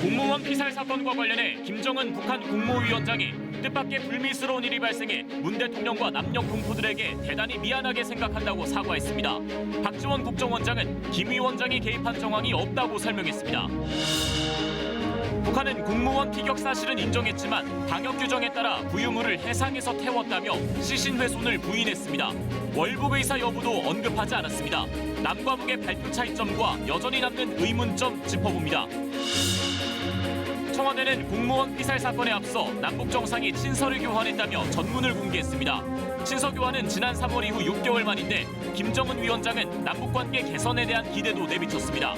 공무원 피살 사건과 관련해 김정은 북한 국무위원장이 뜻밖의 불미스러운 일이 발생해 문 대통령과 남녘 동포들에게 대단히 미안하게 생각한다고 사과했습니다. 박지원 국정원장은 김 위원장이 개입한 정황이 없다고 설명했습니다. 북한은 공무원 피격 사실은 인정했지만 방역 규정에 따라 부유물을 해상에서 태웠다며 시신 훼손을 부인했습니다. 월북 의사 여부도 언급하지 않았습니다. 남과 북의 발표 차이점과 여전히 남는 의문점 짚어봅니다. 청와대는 공무원 피살 사건에 앞서 남북 정상이 친서를 교환했다며 전문을 공개했습니다. 친서 교환은 지난 3월 이후 6개월 만인데 김정은 위원장은 남북 관계 개선에 대한 기대도 내비쳤습니다.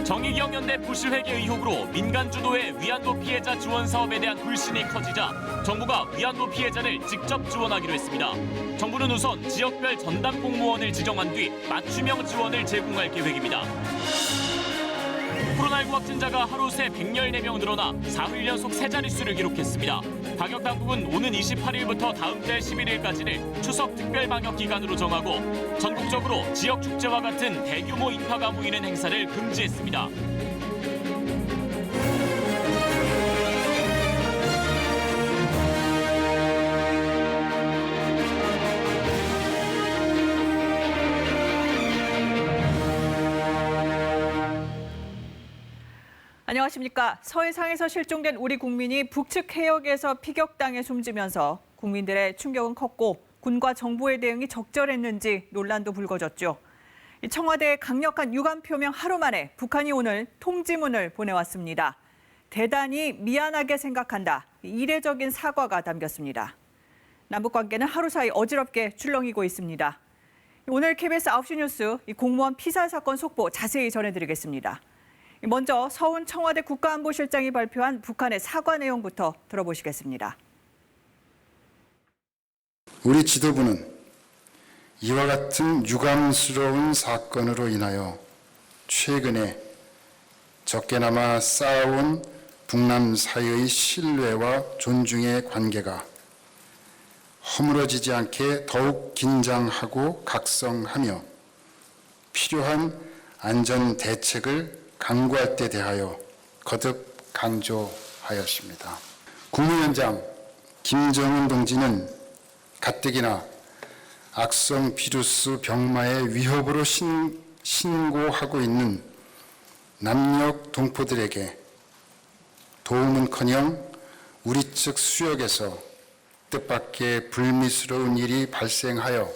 정의기억연대 부실회계 의혹으로 민간 주도의 위안부 피해자 지원 사업에 대한 불신이 커지자 정부가 위안부 피해자를 직접 지원하기로 했습니다. 정부는 우선 지역별 전담 공무원을 지정한 뒤 맞춤형 지원을 제공할 계획입니다. 코로나19 확진자가 하루 새 114명 늘어나 사흘 연속 세 자릿수를 기록했습니다. 방역당국은 오는 28일부터 다음 달 11일까지를 추석 특별 방역 기간으로 정하고 전국적으로 지역 축제와 같은 대규모 인파가 모이는 행사를 금지했습니다. 안녕하십니까. 서해상에서 실종된 우리 국민이 북측 해역에서 피격당해 숨지면서 국민들의 충격은 컸고 군과 정부의 대응이 적절했는지 논란도 불거졌죠. 청와대의 강력한 유감 표명 하루 만에 북한이 오늘 통지문을 보내왔습니다. 대단히 미안하게 생각한다. 이례적인 사과가 담겼습니다. 남북관계는 하루 사이 어지럽게 출렁이고 있습니다. 오늘 KBS 9시 뉴스 공무원 피살 사건 속보 자세히 전해드리겠습니다. 먼저 서훈 청와대 국가안보실장이 발표한 북한의 사과 내용부터 들어보시겠습니다. 우리 지도부는 이와 같은 유감스러운 사건으로 인하여 최근에 적게나마 쌓아온 북남 사이의 신뢰와 존중의 관계가 허물어지지 않게 더욱 긴장하고 각성하며 필요한 안전 대책을 강구할 때 대하여 거듭 강조하였습니다. 국무위원장 김정은 동지는 가뜩이나 악성 비루스 병마의 위협으로 신고하고 있는 남녘 동포들에게 도움은커녕 우리 측 수역에서 뜻밖의 불미스러운 일이 발생하여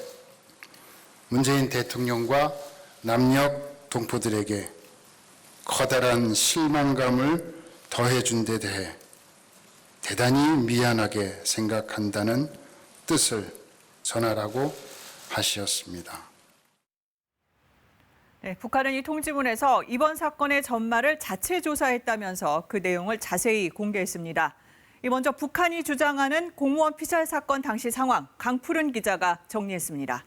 문재인 대통령과 남녘 동포들에게 커다란 실망감을 더해준 데 대해 대단히 미안하게 생각한다는 뜻을 전하라고 하셨습니다. 네, 북한은 이 통지문에서 이번 사건의 전말을 자체 조사했다면서 그 내용을 자세히 공개했습니다. 먼저 북한이 주장하는 공무원 피살 사건 당시 상황, 강푸른 기자가 정리했습니다.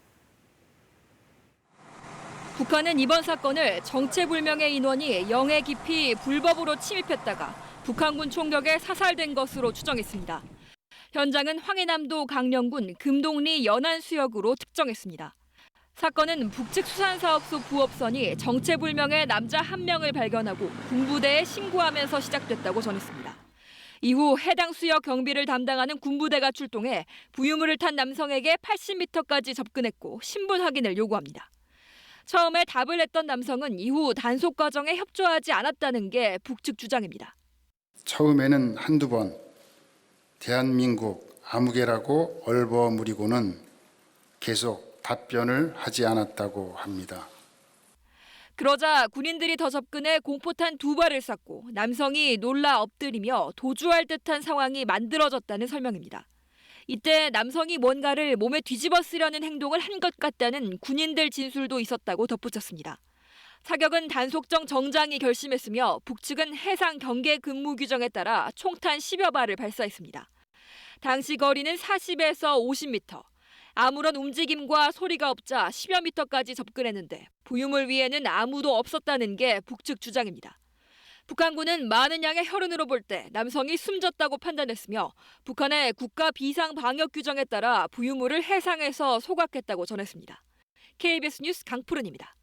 북한은 이번 사건을 정체불명의 인원이 영해 깊이 불법으로 침입했다가 북한군 총격에 사살된 것으로 추정했습니다. 현장은 황해남도 강령군 금동리 연안수역으로 특정했습니다. 사건은 북측 수산사업소 부업선이 정체불명의 남자 1명을 발견하고 군부대에 신고하면서 시작됐다고 전했습니다. 이후 해당 수역 경비를 담당하는 군부대가 출동해 부유물을 탄 남성에게 80m까지 접근했고 신분 확인을 요구합니다. 처음에 답을 냈던 남성은 이후 단속 과정에 협조하지 않았다는 게 북측 주장입니다. 처음에는 한두 번 대한민국 아무개라고 얼버무리고는 계속 답변을 하지 않았다고 합니다. 그러자 군인들이 더 접근해 공포탄 2발을 쐈고 남성이 놀라 엎드리며 도주할 듯한 상황이 만들어졌다는 설명입니다. 이때 남성이 뭔가를 몸에 뒤집어 쓰려는 행동을 한 것 같다는 군인들 진술도 있었다고 덧붙였습니다. 사격은 단속정 정장이 결심했으며 북측은 해상 경계 근무 규정에 따라 총탄 10여 발을 발사했습니다. 당시 거리는 40에서 50m. 아무런 움직임과 소리가 없자 10여 미터까지 접근했는데 부유물 위에는 아무도 없었다는 게 북측 주장입니다. 북한군은 많은 양의 혈흔으로 볼 때 남성이 숨졌다고 판단했으며 북한의 국가 비상 방역 규정에 따라 부유물을 해상에서 소각했다고 전했습니다. KBS 뉴스 강푸른입니다.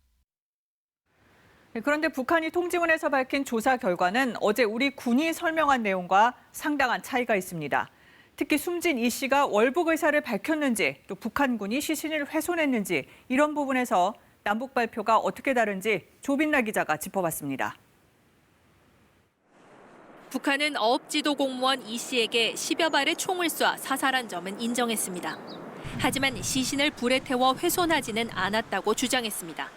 그런데 북한이 통지문에서 밝힌 조사 결과는 어제 우리 군이 설명한 내용과 상당한 차이가 있습니다. 특히 숨진 이 씨가 월북 의사를 밝혔는지 또 북한군이 시신을 훼손했는지 이런 부분에서 남북 발표가 어떻게 다른지 조빈나 기자가 짚어봤습니다. 북한은 어업지도 공무원 이 씨에게 10여 발의 총을 쏴 사살한 점은 인정했습니다. 하지만 시신을 불에 태워 훼손하지는 않았다고 주장했습니다.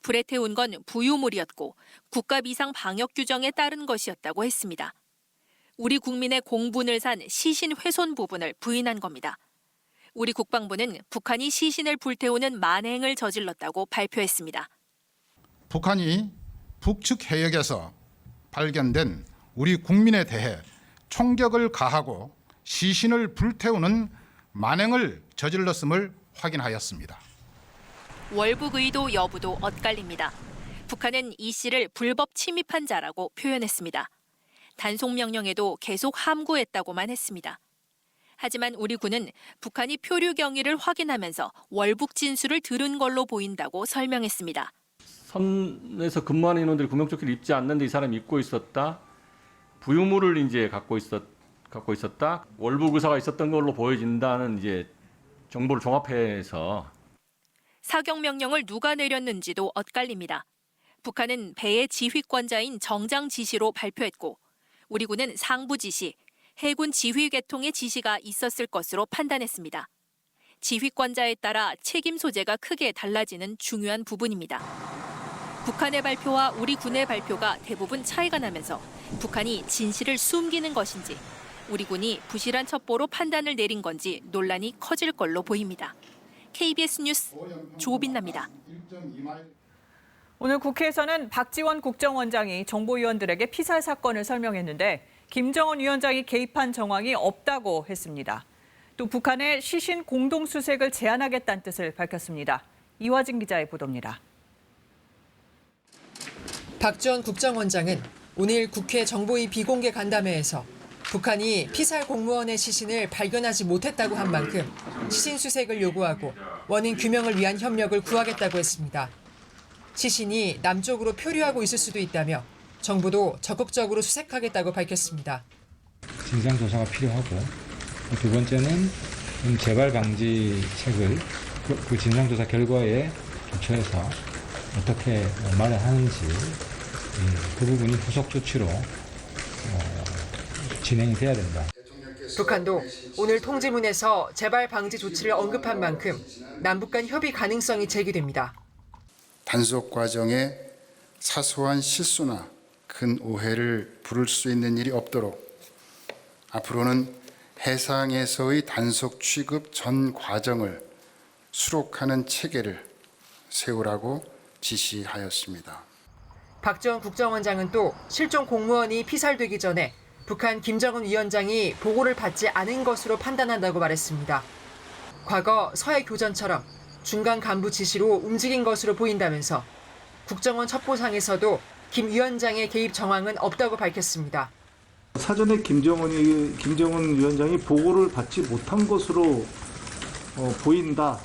불에 태운 건 부유물이었고 국가 비상 방역 규정에 따른 것이었다고 했습니다. 우리 국민의 공분을 산 시신 훼손 부분을 부인한 겁니다. 우리 국방부는 북한이 시신을 불태우는 만행을 저질렀다고 발표했습니다. 북한이 북측 해역에서 발견된 우리 국민에 대해 총격을 가하고 시신을 불태우는 만행을 저질렀음을 확인하였습니다. 월북 의도 여부도 엇갈립니다. 북한은 이 씨를 불법 침입한 자라고 표현했습니다. 단속 명령에도 계속 함구했다고 했습니다. 하지만 우리 군은 북한이 표류 경위를 확인하면서 월북 진술을 들은 걸로 보인다고 설명했습니다. 선에서 근무하는 인원들이 구명조끼를 입지 않는데 이 사람이 입고 있었다. 부유물을 이제 갖고 있었다. 월북 의사가 있었던 걸로 보여진다는 이제 정보를 종합해서 사격 명령을 누가 내렸는지도 엇갈립니다. 북한은 배의 지휘권자인 정장 지시로 발표했고 우리 군은 상부 지시, 해군 지휘 계통의 지시가 있었을 것으로 판단했습니다. 지휘권자에 따라 책임 소재가 크게 달라지는 중요한 부분입니다. 북한의 발표와 우리 군의 발표가 대부분 차이가 나면서 북한이 진실을 숨기는 것인지 우리 군이 부실한 첩보로 판단을 내린 건지 논란이 커질 걸로 보입니다. KBS 뉴스 조빈나입니다. 오늘 국회에서는 박지원 국정원장이 정보위원들에게 피살 사건을 설명했는데 김정은 위원장이 개입한 정황이 없다고 했습니다. 또 북한의 시신 공동수색을 제안하겠다는 뜻을 밝혔습니다. 이화진 기자의 보도입니다. 박지원 국정원장은 오늘 국회 정보위 비공개 간담회에서 북한이 피살 공무원의 시신을 발견하지 못했다고 한 만큼 시신 수색을 요구하고 원인 규명을 위한 협력을 구하겠다고 했습니다. 시신이 남쪽으로 표류하고 있을 수도 있다며 정부도 적극적으로 수색하겠다고 밝혔습니다. 진상조사가 필요하고 두 번째는 재발 방지책을 그 진상조사 결과에 기초해서 어떻게 마련하는지 그 부분이 후속 조치로 진행이 돼야 된다. 북한도 오늘 통지문에서 재발 방지 조치를 언급한 만큼 남북 간 협의 가능성이 제기됩니다. 단속 과정에 사소한 실수나 큰 오해를 부를 수 있는 일이 없도록 앞으로는 해상에서의 단속 취급 전 과정을 수록하는 체계를 세우라고 지시하였습니다. 박지원 국정원장은 또 실종 공무원이 피살되기 전에 북한 김정은 위원장이 보고를 받지 않은 것으로 판단한다고 말했습니다. 과거 서해 교전처럼 중간 간부 지시로 움직인 것으로 보인다면서 국정원 첩보상에서도 김 위원장의 개입 정황은 없다고 밝혔습니다. 사전에 김정은 위원장이 보고를 받지 못한 것으로 보인다.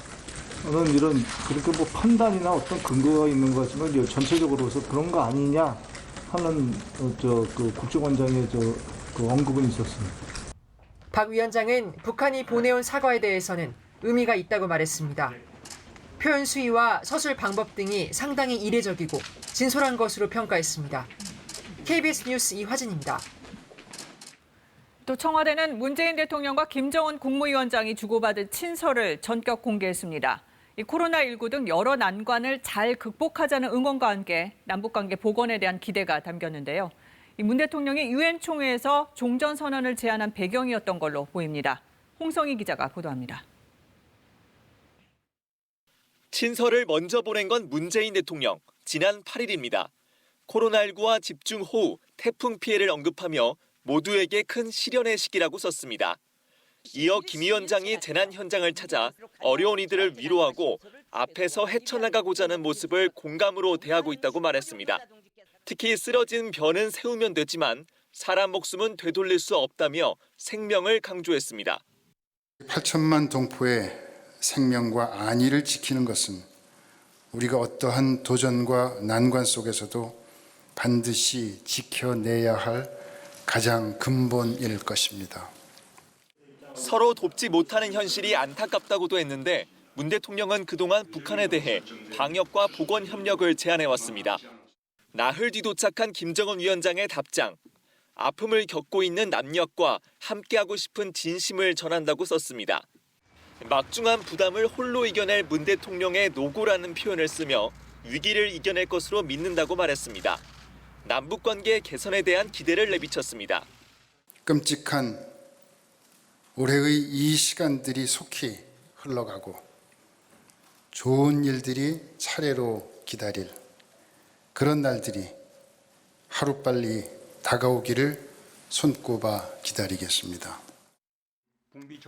는 이런 그렇게 뭐 판단이나 어떤 근거가 있는 것 같지만 전체적으로서 그런 거 아니냐 하는 그 국정원장의 그 언급은 있었습니다. 박 위원장은 북한이 보내온 사과에 대해서는 의미가 있다고 말했습니다. 표현 수위와 서술 방법 등이 상당히 이례적이고 진솔한 것으로 평가했습니다. KBS 뉴스 이화진입니다. 또 청와대는 문재인 대통령과 김정은 국무위원장이 주고받은 친서를 전격 공개했습니다. 이 코로나19 등 여러 난관을 잘 극복하자는 응원과 함께 남북관계 복원에 대한 기대가 담겼는데요. 문 대통령이 유엔 총회에서 종전선언을 제안한 배경이었던 걸로 보입니다. 홍성희 기자가 보도합니다. 친서를 먼저 보낸 건 문재인 대통령, 지난 8일입니다. 코로나19와 집중호우, 태풍 피해를 언급하며 모두에게 큰 시련의 시기라고 썼습니다. 이어 김 위원장이 재난 현장을 찾아 어려운 이들을 위로하고 앞에서 헤쳐나가고자 하는 모습을 공감으로 대하고 있다고 말했습니다. 특히 쓰러진 벼는 세우면 되지만 사람 목숨은 되돌릴 수 없다며 생명을 강조했습니다. 8천만 동포의 생명과 안위를 지키는 것은 우리가 어떠한 도전과 난관 속에서도 반드시 지켜내야 할 가장 근본일 것입니다. 서로 돕지 못하는 현실이 안타깝다고도 했는데 문 대통령은 그동안 북한에 대해 방역과 보건 협력을 제안해왔습니다. 나흘 뒤 도착한 김정은 위원장의 답장. 아픔을 겪고 있는 남녘과 함께하고 싶은 진심을 전한다고 썼습니다. 막중한 부담을 홀로 이겨낼 문 대통령의 노고라는 표현을 쓰며 위기를 이겨낼 것으로 믿는다고 말했습니다. 남북관계 개선에 대한 기대를 내비쳤습니다. 끔찍한 올해의 이 시간들이 속히 흘러가고 좋은 일들이 차례로 기다릴 그런 날들이 하루빨리 다가오기를 손꼽아 기다리겠습니다.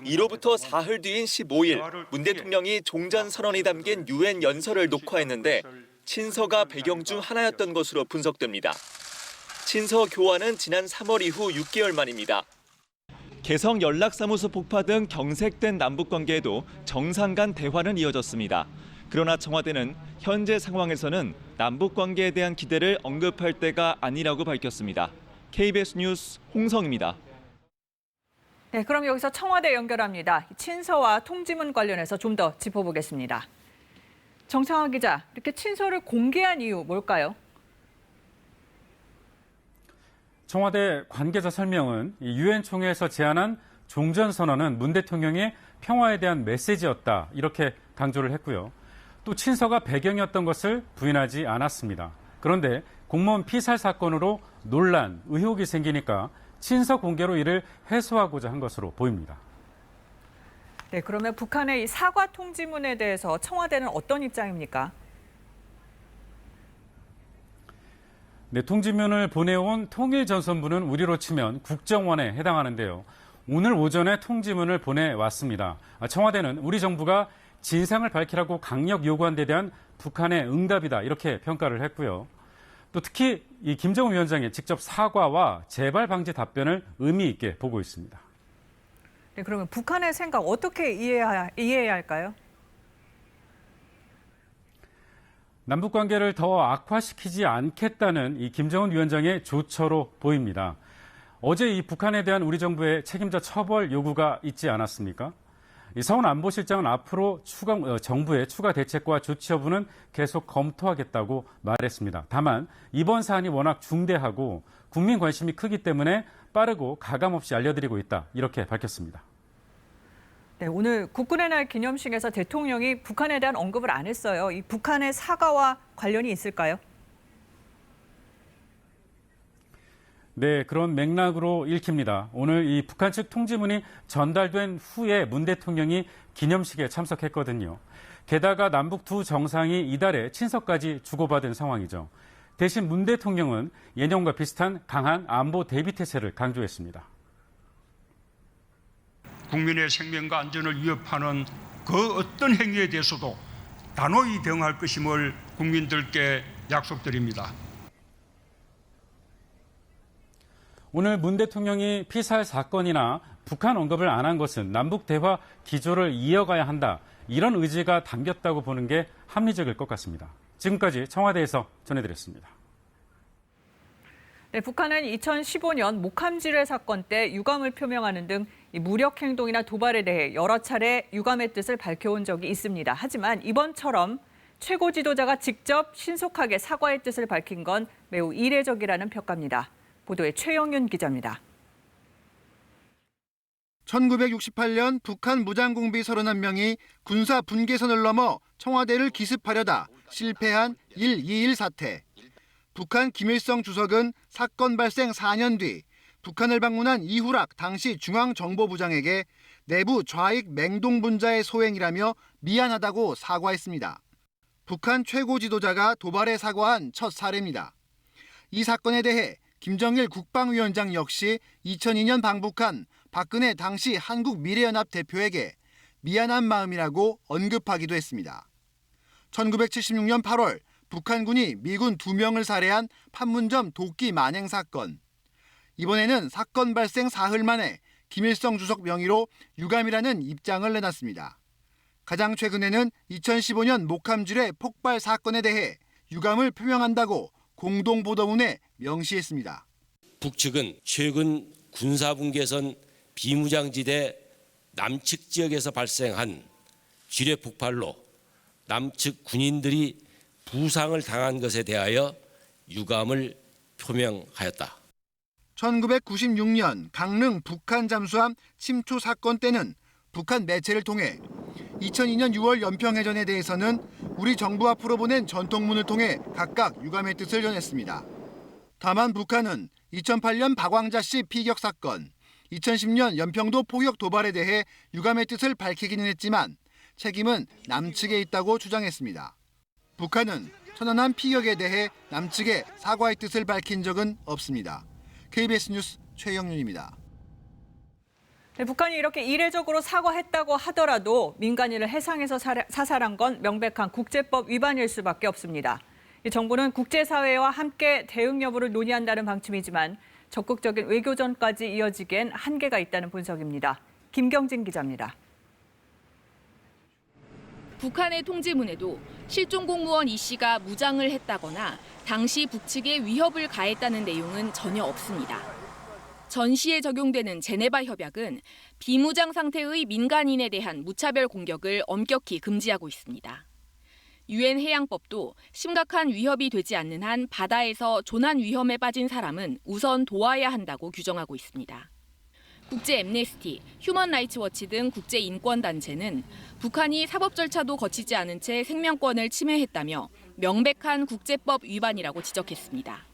이로부터 사흘 뒤인 15일 문 대통령이 종전선언이 담긴 유엔 연설을 녹화했는데 친서가 배경 중 하나였던 것으로 분석됩니다. 친서 교환은 지난 3월 이후 6개월 만입니다. 개성 연락사무소 폭파 등 경색된 남북관계에도 정상 간 대화는 이어졌습니다. 그러나 청와대는 현재 상황에서는 남북관계에 대한 기대를 언급할 때가 아니라고 밝혔습니다. KBS 뉴스 홍성입니다. 네, 그럼 여기서 청와대 연결합니다. 친서와 통지문 관련해서 좀 더 짚어보겠습니다. 정상화 기자, 이렇게 친서를 공개한 이유 뭘까요? 청와대 관계자 설명은 유엔 총회에서 제안한 종전선언은 문 대통령의 평화에 대한 메시지였다, 이렇게 강조를 했고요. 또 친서가 배경이었던 것을 부인하지 않았습니다. 그런데 공무원 피살 사건으로 논란, 의혹이 생기니까 친서 공개로 이를 해소하고자 한 것으로 보입니다. 네, 그러면 북한의 이 사과 통지문에 대해서 청와대는 어떤 입장입니까? 네, 통지문을 보내온 통일전선부는 우리로 치면 국정원에 해당하는데요. 오늘 오전에 통지문을 보내왔습니다. 청와대는 우리 정부가 진상을 밝히라고 강력 요구한 데 대한 북한의 응답이다, 이렇게 평가를 했고요. 또 특히 이 김정은 위원장의 직접 사과와 재발 방지 답변을 의미 있게 보고 있습니다. 네, 그러면 북한의 생각 어떻게 이해해야 할까요? 남북 관계를 더 악화시키지 않겠다는 이 김정은 위원장의 조처로 보입니다. 어제 이 북한에 대한 우리 정부의 책임자 처벌 요구가 있지 않았습니까? 이 서훈 안보실장은 앞으로 정부의 추가 대책과 조치 여부는 계속 검토하겠다고 말했습니다. 다만 이번 사안이 워낙 중대하고 국민 관심이 크기 때문에 빠르고 가감없이 알려드리고 있다, 이렇게 밝혔습니다. 네, 오늘 국군의 날 기념식에서 대통령이 북한에 대한 언급을 안 했어요. 이 북한의 사과와 관련이 있을까요? 네, 그런 맥락으로 읽힙니다. 오늘 이 북한 측 통지문이 전달된 후에 문 대통령이 기념식에 참석했거든요. 게다가 남북 두 정상이 이달에 친서까지 주고받은 상황이죠. 대신 문 대통령은 예년과 비슷한 강한 안보 대비 태세를 강조했습니다. 국민의 생명과 안전을 위협하는 그 어떤 행위에 대해서도 단호히 대응할 것임을 국민들께 약속드립니다. 오늘 문 대통령이 피살 사건이나 북한 언급을 안 한 것은 남북 대화 기조를 이어가야 한다, 이런 의지가 담겼다고 보는 게 합리적일 것 같습니다. 지금까지 청와대에서 전해드렸습니다. 네, 북한은 2015년 목함지뢰 사건 때 유감을 표명하는 등 무력 행동이나 도발에 대해 여러 차례 유감의 뜻을 밝혀온 적이 있습니다. 하지만 이번처럼 최고 지도자가 직접 신속하게 사과의 뜻을 밝힌 건 매우 이례적이라는 평가입니다. 보도에 최영윤 기자입니다. 1968년 북한 무장공비 31명이 군사 분계선을 넘어 청와대를 기습하려다 실패한 1.21 사태. 북한 김일성 주석은 사건 발생 4년 뒤 북한을 방문한 이후락 당시 중앙정보부장에게 내부 좌익 맹동분자의 소행이라며 미안하다고 사과했습니다. 북한 최고 지도자가 도발에 사과한 첫 사례입니다. 이 사건에 대해 김정일 국방위원장 역시 2002년 방북한 박근혜 당시 한국미래연합 대표에게 미안한 마음이라고 언급하기도 했습니다. 1976년 8월 북한군이 미군 2명을 살해한 판문점 도끼 만행 사건. 이번에는 사건 발생 사흘 만에 김일성 주석 명의로 유감이라는 입장을 내놨습니다. 가장 최근에는 2015년 목함질의 폭발 사건에 대해 유감을 표명한다고 공동보도문에 명시했습니다. 북측은 최근 군사분계선 비무장지대 남측 지역에서 발생한 지뢰 폭발로 남측 군인들이 부상을 당한 것에 대하여 유감을 표명하였다. 1996년 강릉 북한 잠수함 침투 사건 때는 북한 매체를 통해 2002년 6월 연평해전에 대해서는 우리 정부 앞으로 보낸 전통문을 통해 각각 유감의 뜻을 전했습니다. 다만 북한은 2008년 박왕자 씨 피격 사건, 2010년 연평도 포격 도발에 대해 유감의 뜻을 밝히기는 했지만 책임은 남측에 있다고 주장했습니다. 북한은 천안함 피격에 대해 남측에 사과의 뜻을 밝힌 적은 없습니다. KBS 뉴스 최영윤입니다. 네, 북한이 이렇게 이례적으로 사과했다고 하더라도 민간인을 해상에서 사살한 건 명백한 국제법 위반일 수밖에 없습니다. 정부는 국제사회와 함께 대응 여부를 논의한다는 방침이지만 적극적인 외교전까지 이어지기엔 한계가 있다는 분석입니다. 김경진 기자입니다. 북한의 통지문에도 실종 공무원 이 씨가 무장을 했다거나 당시 북측에 위협을 가했다는 내용은 전혀 없습니다. 전시에 적용되는 제네바 협약은 비무장 상태의 민간인에 대한 무차별 공격을 엄격히 금지하고 있습니다. 유엔 해양법도 심각한 위협이 되지 않는 한 바다에서 조난 위험에 빠진 사람은 우선 도와야 한다고 규정하고 있습니다. 국제 앰네스티, 휴먼 라이츠 워치 등 국제 인권 단체는 북한이 사법 절차도 거치지 않은 채 생명권을 침해했다며 명백한 국제법 위반이라고 지적했습니다.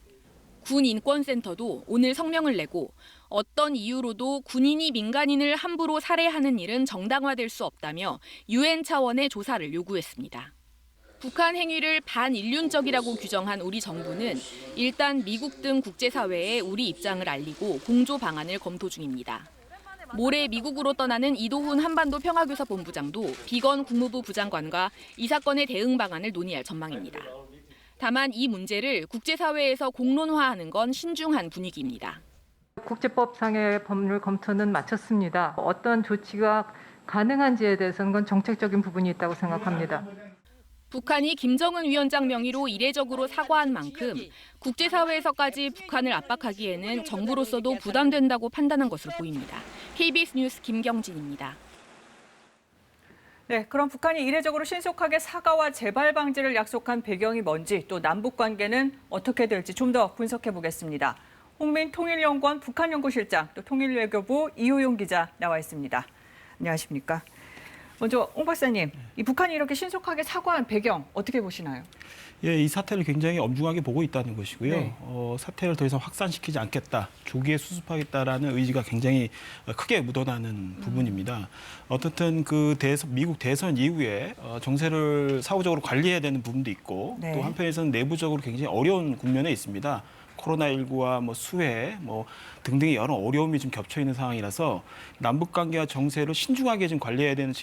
군인권센터도 오늘 성명을 내고 어떤 이유로도 군인이 민간인을 함부로 살해하는 일은 정당화될 수 없다며 유엔 차원의 조사를 요구했습니다. 북한 행위를 반인륜적이라고 규정한 우리 정부는 일단 미국 등 국제사회에 우리 입장을 알리고 공조 방안을 검토 중입니다. 모레 미국으로 떠나는 이도훈 한반도 평화교섭본부장도 비건 국무부 부장관과 이 사건의 대응 방안을 논의할 전망입니다. 다만 이 문제를 국제사회에서 공론화하는 건 신중한 분위기입니다. 국제법상의 법률 검토는 마쳤습니다. 어떤 조치가 가능한지에 대해서는 건 정책적인 부분이 있다고 생각합니다. 북한이 김정은 위원장 명의로 이례적으로 사과한 만큼 국제사회에서까지 북한을 압박하기에는 정부로서도 부담된다고 판단한 것으로 보입니다. KBS 뉴스 김경진입니다. 네, 그럼 북한이 이례적으로 신속하게 사과와 재발 방지를 약속한 배경이 뭔지 또 남북 관계는 어떻게 될지 좀 더 분석해 보겠습니다. 홍민 통일연구원 북한연구실장 또 통일외교부 이호용 기자 나와 있습니다. 안녕하십니까? 먼저 홍 박사님, 이 북한이 이렇게 신속하게 사과한 배경 어떻게 보시나요? 예, 이 사태를 굉장히 엄중하게 보고 있다는 것이고요. 네. 사태를 더 이상 확산시키지 않겠다, 조기에 수습하겠다라는 의지가 굉장히 크게 묻어나는 부분입니다. 어떻든 그 미국 대선 이후에 정세를 사후적으로 관리해야 되는 부분도 있고 네. 또 한편에서는 내부적으로 굉장히 어려운 국면에 있습니다. 코로나19와 수해 등등의 여러 어려움이 좀 겹쳐 있는 상황이라서 남북 관계와 정세를 신중하게 좀 관리해야 되는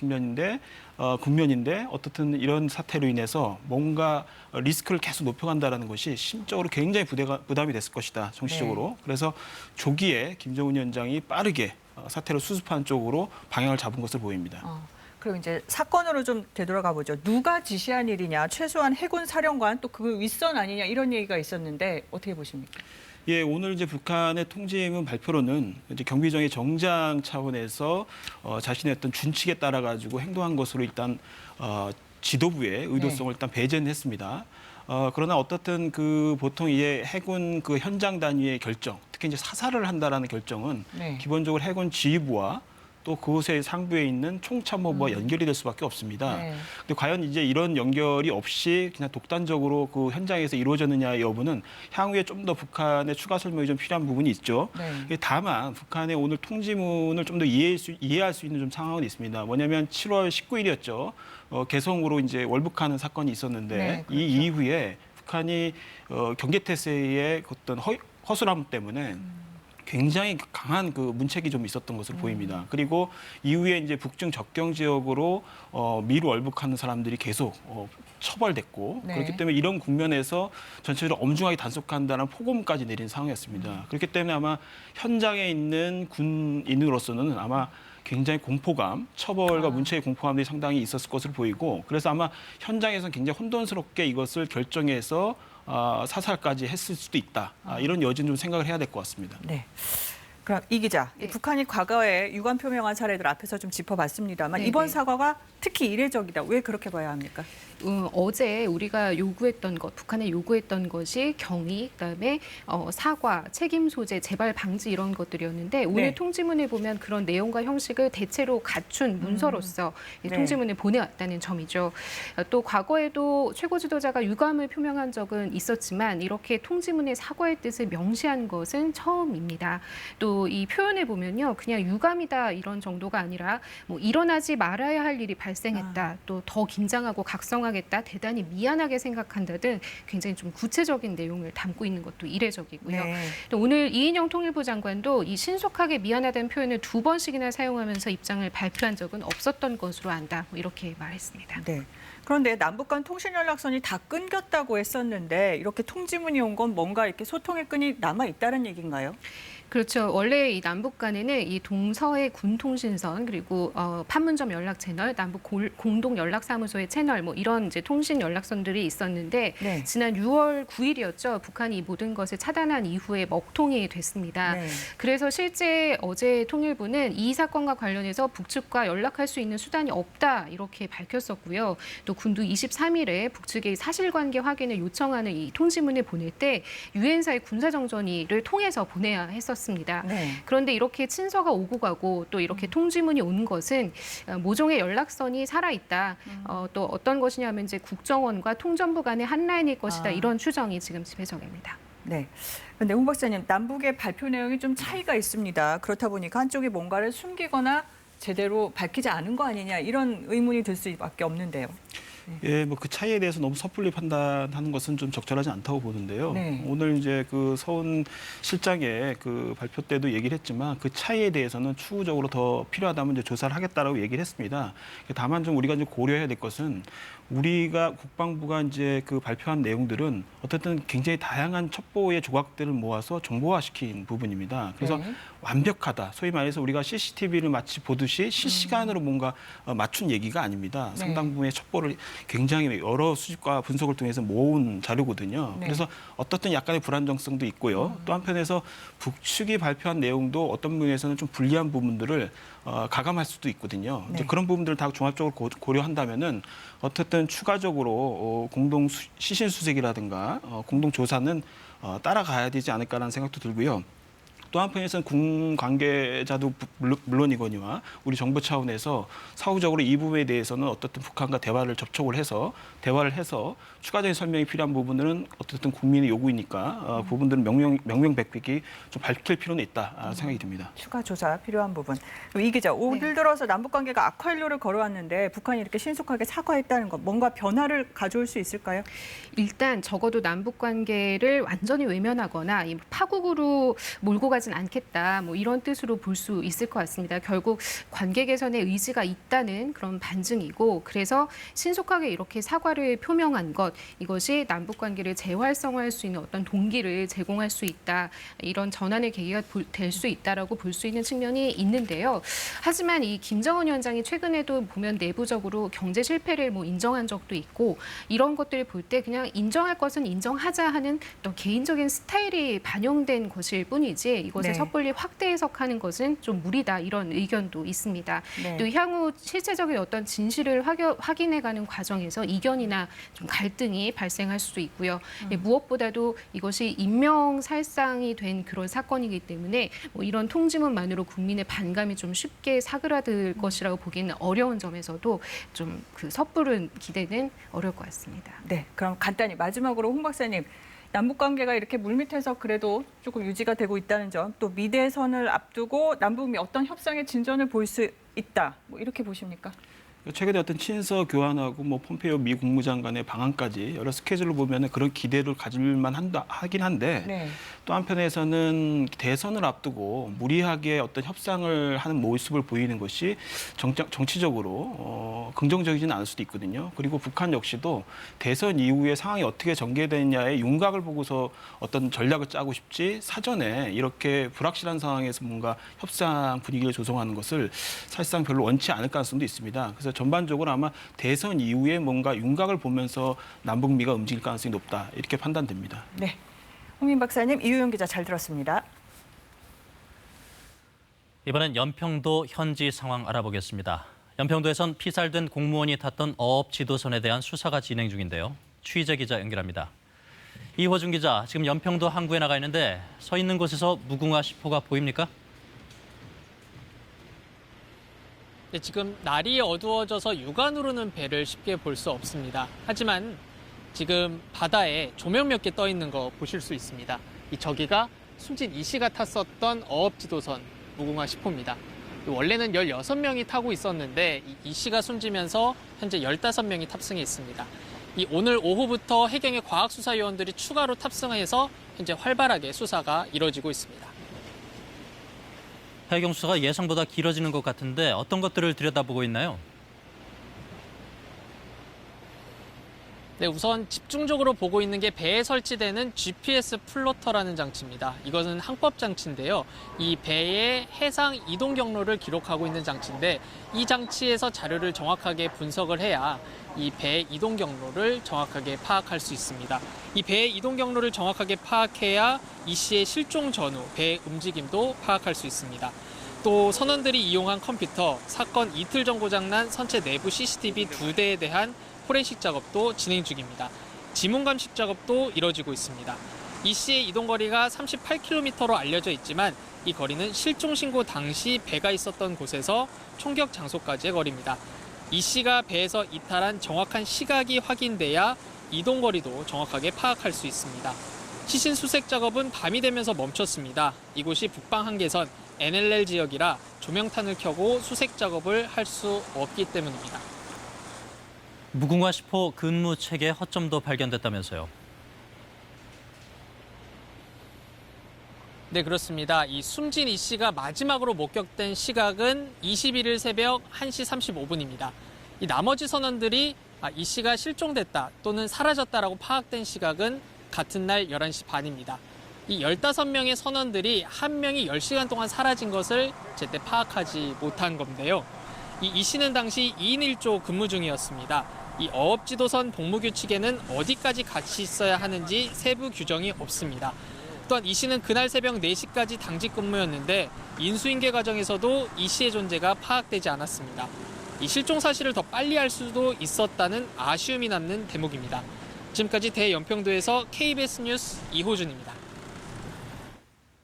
국면인데 어떻든 이런 사태로 인해서 뭔가 리스크를 계속 높여간다는 것이 심적으로 굉장히 부담이 됐을 것이다, 정치적으로. 네. 그래서 조기에 김정은 위원장이 빠르게 사태를 수습하는 쪽으로 방향을 잡은 것을 보입니다. 그럼 이제 사건으로 좀 되돌아가 보죠. 누가 지시한 일이냐, 최소한 해군 사령관 또 그 윗선 아니냐 이런 얘기가 있었는데 어떻게 보십니까? 예, 오늘 이제 북한의 통지문 발표로는 이제 경비정의 정장 차원에서 자신의 어떤 준칙에 따라 가지고 행동한 것으로 일단 지도부의 의도성을 일단 배제는 했습니다. 그러나 어떻든 보통 이제 해군 현장 단위의 결정, 특히 이제 사살을 한다라는 결정은 네. 기본적으로 해군 지휘부와 또 그곳의 상부에 있는 총참모부와 연결이 될 수밖에 없습니다. 네. 근데 과연 이제 이런 연결이 없이 그냥 독단적으로 그 현장에서 이루어졌느냐의 여부는 향후에 좀 더 북한의 추가 설명이 좀 필요한 부분이 있죠. 네. 다만 북한의 오늘 통지문을 좀 더 이해할 수 있는 좀 상황은 있습니다. 뭐냐면 7월 19일이었죠. 개성으로 이제 월북하는 사건이 있었는데 네, 그렇죠. 이 이후에 북한이 경계태세의 어떤 허술함 때문에 굉장히 강한 문책이 좀 있었던 것으로 보입니다. 그리고 이후에 이제 북중 접경 지역으로 미루 월북하는 사람들이 계속 처벌됐고 네. 그렇기 때문에 이런 국면에서 전체적으로 엄중하게 단속한다는 폭언까지 내린 상황이었습니다. 그렇기 때문에 아마 현장에 있는 군인으로서는 아마 굉장히 공포감, 처벌과 문체의 공포감들이 상당히 있었을 것으로 보이고 그래서 아마 현장에서는 굉장히 혼돈스럽게 이것을 결정해서 사살까지 했을 수도 있다. 이런 여지는 좀 생각을 해야 될 것 같습니다. 네. 그럼 이 기자, 북한이 과거에 유감 표명한 사례들 앞에서 좀 짚어봤습니다만 이번 사과가 특히 이례적이다. 왜 그렇게 봐야 합니까? 어제 우리가 요구했던 것, 북한에 요구했던 것이 경위, 그다음에 사과, 책임 소재, 재발 방지 이런 것들이었는데 오늘 통지문에 보면 그런 내용과 형식을 대체로 갖춘 문서로서 이 통지문을 보내왔다는 점이죠. 또 과거에도 최고 지도자가 유감을 표명한 적은 있었지만 이렇게 통지문에 사과의 뜻을 명시한 것은 처음입니다. 또 이 표현을 보면요, 그냥 유감이다 이런 정도가 아니라 뭐 일어나지 말아야 할 일이 발생했다, 또 더 긴장하고 각성하겠다, 대단히 미안하게 생각한다 등 굉장히 좀 구체적인 내용을 담고 있는 것도 이례적이고요. 또 오늘 이인영 통일부 장관도 이 신속하게 미안하다는 표현을 2번씩이나 사용하면서 입장을 발표한 적은 없었던 것으로 안다, 뭐 이렇게 말했습니다. 네. 그런데 남북 간 통신 연락선이 다 끊겼다고 했었는데 이렇게 통지문이 온 건 뭔가 이렇게 소통의 끈이 남아 있다는 얘기인가요? 그렇죠. 원래 이 남북 간에는 이 동서의 군통신선 그리고 판문점 연락 채널, 남북 공동 연락사무소의 채널 뭐 이런 이제 통신 연락선들이 있었는데 지난 6월 9일이었죠. 북한이 이 모든 것을 차단한 이후에 먹통이 됐습니다. 그래서 실제 어제 통일부는 이 사건과 관련해서 북측과 연락할 수 있는 수단이 없다 이렇게 밝혔었고요. 또 군도 23일에 북측의 사실관계 확인을 요청하는 이 통지문을 보낼 때 유엔사의 군사정전위를 통해서 보내야 했었습니다. 그런데 이렇게 친서가 오고 가고 또 이렇게 통지문이 온 것은 모종의 연락선이 살아있다. 또 어떤 것이냐면 이제 국정원과 통전부 간의 한 라인일 것이다. 이런 추정이 지금 지배적입니다. 네. 그런데 홍 박사님, 남북의 발표 내용이 좀 차이가 있습니다. 그렇다 보니까 한쪽이 뭔가를 숨기거나 제대로 밝히지 않은 거 아니냐 이런 의문이 들 수밖에 없는데요. 예, 뭐 그 차이에 대해서 너무 섣불리 판단하는 것은 좀 적절하지 않다고 보는데요. 오늘 이제 그 서훈 실장의 그 발표 때도 얘기를 했지만 그 차이에 대해서는 추후적으로 더 필요하다면 이제 조사를 하겠다라고 얘기를 했습니다. 다만 좀 우리가 이제 고려해야 될 것은 우리가 국방부가 이제 그 발표한 내용들은 어쨌든 굉장히 다양한 첩보의 조각들을 모아서 정보화시킨 부분입니다. 그래서 완벽하다. 소위 말해서 우리가 CCTV를 마치 보듯이 실시간으로 뭔가 맞춘 얘기가 아닙니다. 상당 부분의 첩보를 굉장히 여러 수집과 분석을 통해서 모은 자료거든요. 그래서 어떻든 약간의 불안정성도 있고요. 또 한편에서 북측이 발표한 내용도 어떤 부분에서는 좀 불리한 부분들을 가감할 수도 있거든요. 이제 그런 부분들을 다 종합적으로 고려한다면은 어쨌든 추가적으로 공동 시신 수색이라든가 공동 조사는 따라가야 되지 않을까라는 생각도 들고요. 또 한편에서는 군 관계자도 물론이거니와 우리 정부 차원에서 사후적으로 이 부분에 대해서는 어떻든 북한과 접촉을 해서 대화를 해서 추가적인 설명이 필요한 부분들은 어쨌든 국민의 요구이니까 부분들은 명명백백히 좀 밝힐 필요는 있다 생각이 듭니다. 추가 조사 필요한 부분. 이 기자, 오늘 들어서 남북 관계가 악화일로를 걸어왔는데 북한이 이렇게 신속하게 사과했다는 것, 뭔가 변화를 가져올 수 있을까요? 일단 적어도 남북 관계를 완전히 외면하거나 파국으로 몰고 가진 않겠다, 뭐 이런 뜻으로 볼 수 있을 것 같습니다. 결국 관계 개선의 의지가 있다는 그런 반증이고, 그래서 신속하게 이렇게 사과를 표명한 것, 이것이 남북 관계를 재활성화할 수 있는 어떤 동기를 제공할 수 있다, 이런 전환의 계기가 될 수 있다라고 볼 수 있는 측면이 있는데요. 하지만 이 김정은 위원장이 최근에도 보면 내부적으로 경제 실패를 뭐 인정한 적도 있고, 이런 것들을 볼 때 그냥 인정할 것은 인정하자 하는 또 개인적인 스타일이 반영된 것일 뿐이지 이것을 섣불리 확대 해석하는 것은 좀 무리다, 이런 의견도 있습니다. 또 향후 실제적인 어떤 진실을 확인해가는 과정에서 이견이나 좀 갈등이 발생할 수도 있고요. 무엇보다도 이것이 인명살상이 된 그런 사건이기 때문에 뭐 이런 통지문만으로 국민의 반감이 좀 쉽게 사그라들 것이라고 보기는 어려운 점에서도 좀 그 섣부른 기대는 어려울 것 같습니다. 네, 그럼 간단히 마지막으로 홍 박사님, 남북 관계가 이렇게 물밑에서 그래도 조금 유지가 되고 있다는 점, 또 미대선을 앞두고 남북이 어떤 협상의 진전을 보일 수 있다, 뭐 이렇게 보십니까? 최근에 어떤 친서 교환하고 뭐 폼페이오 미 국무장관의 방한까지 여러 스케줄을 보면은 그런 기대를 가질만 하긴 한데 네. 또 한편에서는 대선을 앞두고 무리하게 어떤 협상을 하는 모습을 보이는 것이 정치적으로 긍정적이지는 않을 수도 있거든요. 그리고 북한 역시도 대선 이후에 상황이 어떻게 전개되느냐의 윤곽을 보고서 어떤 전략을 짜고 싶지 사전에 이렇게 불확실한 상황에서 뭔가 협상 분위기를 조성하는 것을 사실상 별로 원치 않을 가능성도 있습니다. 그래서 전반적으로 아마 대선 이후에 뭔가 윤곽을 보면서 남북미가 움직일 가능성이 높다 이렇게 판단됩니다. 네. 홍민 박사님, 이유영 기자 잘 들었습니다. 이번엔 연평도 현지 상황 알아보겠습니다. 연평도에선 피살된 공무원이 탔던 어업 지도선에 대한 수사가 진행 중인데요. 취재 기자 연결합니다. 이호준 기자, 지금 연평도 항구에 나가 있는데 서 있는 곳에서 무궁화 10호가 보입니까? 네, 지금 날이 어두워져서 육안으로는 배를 쉽게 볼 수 없습니다. 하지만 지금 바다에 조명 몇 개 떠 있는 거 보실 수 있습니다. 저기가 숨진 이 씨가 탔었던 어업지도선 무궁화 10호입니다. 원래는 16명이 타고 있었는데 이 씨가 숨지면서 현재 15명이 탑승해 있습니다. 오늘 오후부터 해경의 과학수사요원들이 추가로 탑승해서 현재 활발하게 수사가 이뤄지고 있습니다. 해경 수사가 예상보다 길어지는 것 같은데 어떤 것들을 들여다보고 있나요? 네, 우선 집중적으로 보고 있는 게 배에 설치되는 GPS 플로터라는 장치입니다. 이것은 항법 장치인데요. 이 배의 해상 이동 경로를 기록하고 있는 장치인데 이 장치에서 자료를 정확하게 분석을 해야 이 배의 이동 경로를 정확하게 파악할 수 있습니다. 이 배의 이동 경로를 정확하게 파악해야 이 씨의 실종 전후 배의 움직임도 파악할 수 있습니다. 또 선원들이 이용한 컴퓨터, 사건 이틀 전 고장난 선체 내부 CCTV 2대에 대한 포렌식 작업도 진행 중입니다. 지문 감식 작업도 이뤄지고 있습니다. 이 씨의 이동 거리가 38km로 알려져 있지만 이 거리는 실종 신고 당시 배가 있었던 곳에서 총격 장소까지의 거리입니다. 이 씨가 배에서 이탈한 정확한 시각이 확인돼야 이동 거리도 정확하게 파악할 수 있습니다. 시신 수색 작업은 밤이 되면서 멈췄습니다. 이곳이 북방 한계선 NLL 지역이라 조명탄을 켜고 수색 작업을 할 수 없기 때문입니다. 무궁화 10호 근무 체계 허점도 발견됐다면서요. 네, 그렇습니다. 숨진 이 씨가 마지막으로 목격된 시각은 21일 새벽 1시 35분입니다. 나머지 선원들이 이 씨가 실종됐다 또는 사라졌다라고 파악된 시각은 같은 날 11시 반입니다. 15명의 선원들이 한 명이 10시간 동안 사라진 것을 제때 파악하지 못한 건데요. 이 씨는 당시 2인 1조 근무 중이었습니다. 어업지도선 복무규칙에는 어디까지 같이 있어야 하는지 세부 규정이 없습니다. 또한 이 씨는 그날 새벽 4시까지 당직 근무였는데 인수인계 과정에서도 이 씨의 존재가 파악되지 않았습니다. 실종 사실을 더 빨리 알 수도 있었다는 아쉬움이 남는 대목입니다. 지금까지 대연평도에서 KBS 뉴스 이호준입니다.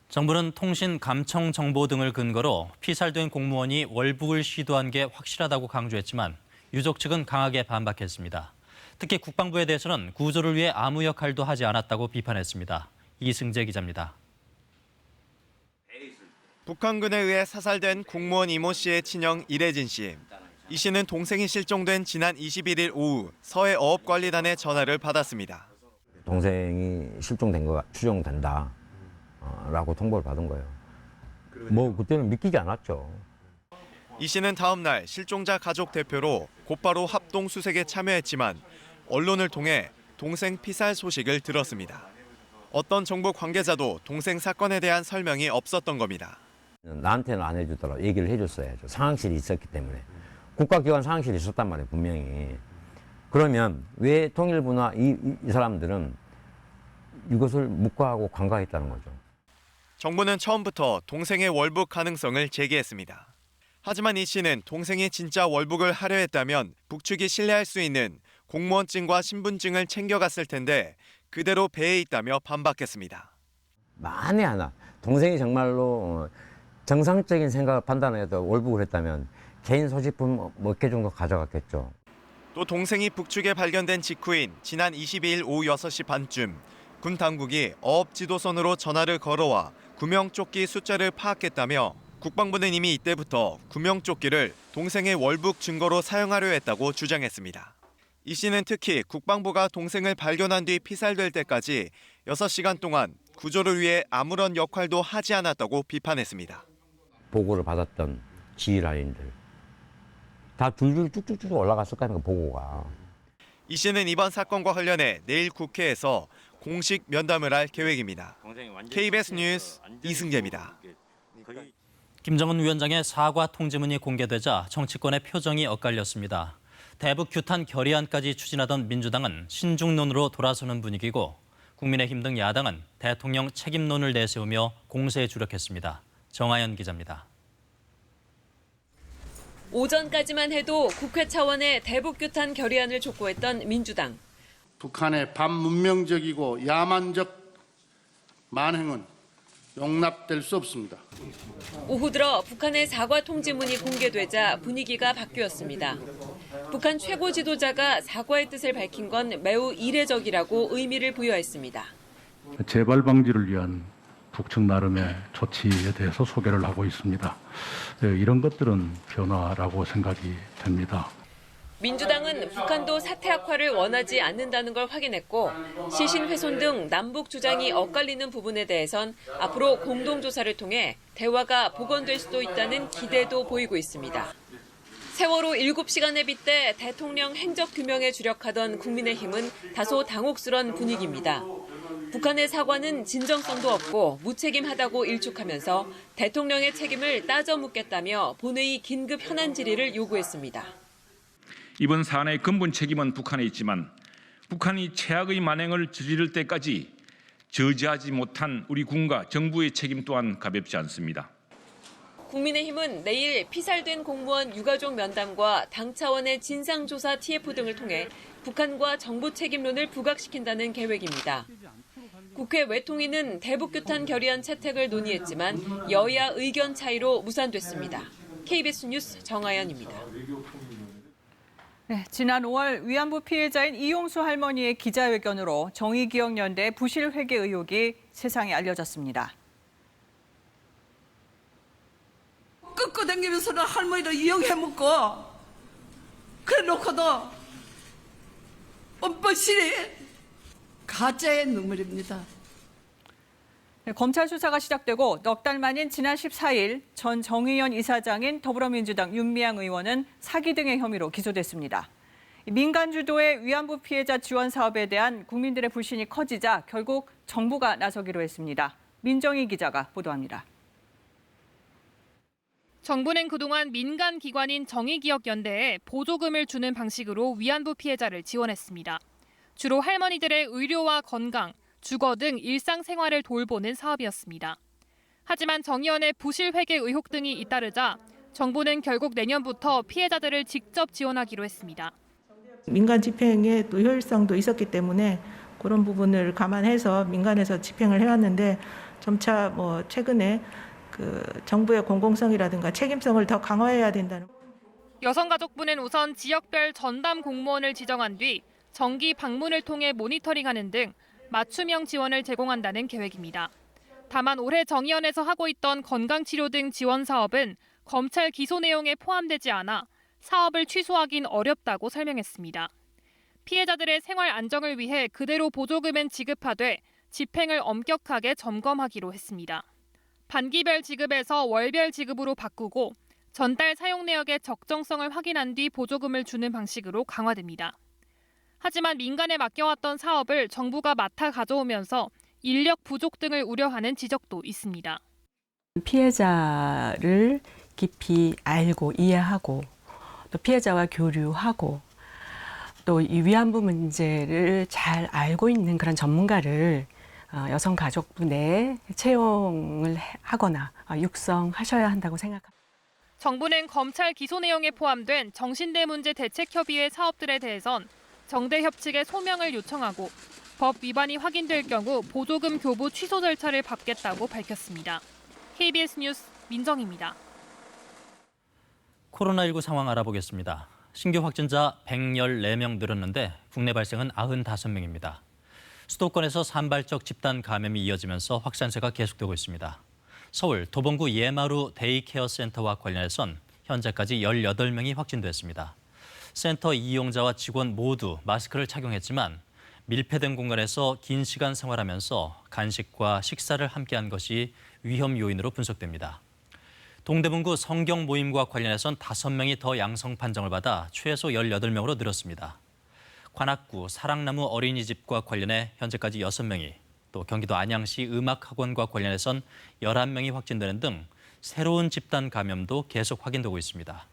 정부는 통신 감청 정보 등을 근거로 피살된 공무원이 월북을 시도한 게 확실하다고 강조했지만 유족 측은 강하게 반박했습니다. 특히 국방부에 대해서는 구조를 위해 아무 역할도 하지 않았다고 비판했습니다. 이승재 기자입니다. 북한군에 의해 사살된 공무원 이모 씨의 친형 이래진 씨. 이 씨는 동생이 실종된 지난 21일 오후 서해 어업관리단의 전화를 받았습니다. 동생이 실종된 거가 추정된다 라고 통보를 받은 거예요. 뭐 그때는 믿기지 않았죠. 이 씨는 다음 날 실종자 가족 대표로 곧바로 합동 수색에 참여했지만 언론을 통해 동생 피살 소식을 들었습니다. 어떤 정부 관계자도 동생 사건에 대한 설명이 없었던 겁니다. 나한테는 안 해주더라도 얘기를 해줬어야죠. 상황실이 있었기 때문에. 국가기관 상황실이 있었단 말이에요, 분명히. 그러면 왜 통일부나 이 사람들은 이것을 묵과하고 간과했다는 거죠. 정부는 처음부터 동생의 월북 가능성을 제기했습니다. 하지만 이 씨는 동생이 진짜 월북을 하려 했다면 북측이 신뢰할 수 있는 공무원증과 신분증을 챙겨갔을 텐데 그대로 배에 있다며 반박했습니다. 만에 하나 동생이 정말로 정상적인 생각을 판단해서 월북을 했다면 개인 소지품 몇 개 정도 가져갔겠죠. 또 동생이 북측에 발견된 직후인 지난 22일 오후 6시 반쯤 군 당국이 어업지도선으로 전화를 걸어와 구명조끼 숫자를 파악했다며 국방부는 이미 이때부터 구명조끼를 동생의 월북 증거로 사용하려 했다고 주장했습니다. 이 씨는 특히 국방부가 동생을 발견한 뒤 피살될 때까지 6시간 동안 구조를 위해 아무런 역할도 하지 않았다고 비판했습니다. 보고를 받았던 지휘라인들 다 줄줄 쭉쭉쭉 올라갔을 거 아닙니까, 보고가. 이 씨는 이번 사건과 관련해 내일 국회에서 공식 면담을 할 계획입니다. KBS 뉴스 이승재입니다. 김정은 위원장의 사과 통지문이 공개되자 정치권의 표정이 엇갈렸습니다. 대북 규탄 결의안까지 추진하던 민주당은 신중론으로 돌아서는 분위기고 국민의힘 등 야당은 대통령 책임론을 내세우며 공세에 주력했습니다. 정하연 기자입니다. 오전까지만 해도 국회 차원의 대북 규탄 결의안을 촉구했던 민주당. 북한의 반문명적이고 야만적 만행은 용납될 수 없습니다. 오후 들어 북한의 사과 통지문이 공개되자 분위기가 바뀌었습니다. 북한 최고 지도자가 사과의 뜻을 밝힌 건 매우 이례적이라고 의미를 부여했습니다. 재발 방지를 위한 북측 나름의 조치에 대해서 소개를 하고 있습니다. 이런 것들은 변화라고 생각이 됩니다. 민주당은 북한도 사태 악화를 원하지 않는다는 걸 확인했고 시신 훼손 등 남북 주장이 엇갈리는 부분에 대해선 앞으로 공동조사를 통해 대화가 복원될 수도 있다는 기대도 보이고 있습니다. 세월호 7시간에 빗대 대통령 행적 규명에 주력하던 국민의힘은 다소 당혹스런 분위기입니다. 북한의 사과는 진정성도 없고 무책임하다고 일축하면서 대통령의 책임을 따져 묻겠다며 본회의 긴급 현안 질의를 요구했습니다. 이번 사안의 근본 책임은 북한에 있지만 북한이 최악의 만행을 저지를 때까지 저지하지 못한 우리 군과 정부의 책임 또한 가볍지 않습니다. 국민의힘은 내일 피살된 공무원 유가족 면담과 당 차원의 진상조사 TF 등을 통해 북한과 정부 책임론을 부각시킨다는 계획입니다. 국회 외통위는 대북규탄 결의안 채택을 논의했지만 여야 의견 차이로 무산됐습니다. KBS 뉴스 정하연입니다. 네, 지난 5월 위안부 피해자인 이용수 할머니의 기자회견으로 정의기억연대 부실 회계 의혹이 세상에 알려졌습니다. 끄고 다니면서는 할머니를 이용해먹고 그래 놓고도 뻔뻔실이 가짜의 눈물입니다. 네, 검찰 수사가 시작되고 넉 달 만인 지난 14일 전 정의연 이사장인 더불어민주당 윤미향 의원은 사기 등의 혐의로 기소됐습니다. 민간 주도의 위안부 피해자 지원 사업에 대한 국민들의 불신이 커지자 결국 정부가 나서기로 했습니다. 민정희 기자가 보도합니다. 정부는 그동안 민간 기관인 정의기억연대에 보조금을 주는 방식으로 위안부 피해자를 지원했습니다. 주로 할머니들의 의료와 건강, 주거 등 일상생활을 돌보는 사업이었습니다. 하지만 정의연의 부실 회계 의혹 등이 잇따르자 정부는 결국 내년부터 피해자들을 직접 지원하기로 했습니다. 민간 집행의 또 효율성도 있었기 때문에 그런 부분을 감안해서 민간에서 집행을 해왔는데 점차 최근에 정부의 공공성이라든가 책임성을 더 강화해야 된다는. 여성가족부는 우선 지역별 전담 공무원을 지정한 뒤 정기 방문을 통해 모니터링하는 등 맞춤형 지원을 제공한다는 계획입니다. 다만 올해 정의연에서 하고 있던 건강치료 등 지원 사업은 검찰 기소 내용에 포함되지 않아 사업을 취소하긴 어렵다고 설명했습니다. 피해자들의 생활 안정을 위해 그대로 보조금은 지급하되 집행을 엄격하게 점검하기로 했습니다. 반기별 지급에서 월별 지급으로 바꾸고 전달 사용 내역의 적정성을 확인한 뒤 보조금을 주는 방식으로 강화됩니다. 하지만 민간에 맡겨왔던 사업을 정부가 맡아 가져오면서 인력 부족 등을 우려하는 지적도 있습니다. 피해자를 깊이 알고 이해하고 또 피해자와 교류하고 또 이 위안부 문제를 잘 알고 있는 그런 전문가를 여성가족부 내에 채용을 하거나 육성하셔야 한다고 생각합니다. 정부는 검찰 기소 내용에 포함된 정신대 문제 대책협의회 사업들에 대해선 정대협 측에 소명을 요청하고 법 위반이 확인될 경우 보조금 교부 취소 절차를 밟겠다고 밝혔습니다. KBS 뉴스 민정입니다. 코로나19 상황 알아보겠습니다. 신규 확진자 114명 늘었는데 국내 발생은 95명입니다. 수도권에서 산발적 집단 감염이 이어지면서 확산세가 계속되고 있습니다. 서울 도봉구 예마루 데이케어 센터와 관련해선 현재까지 18명이 확진됐습니다. 센터 이용자와 직원 모두 마스크를 착용했지만 밀폐된 공간에서 긴 시간 생활하면서 간식과 식사를 함께한 것이 위험 요인으로 분석됩니다. 동대문구 성경 모임과 관련해선 5명이 더 양성 판정을 받아 최소 18명으로 늘었습니다. 관악구 사랑나무 어린이집과 관련해 현재까지 6명이, 또 경기도 안양시 음악학원과 관련해선 11명이 확진되는 등 새로운 집단 감염도 계속 확인되고 있습니다.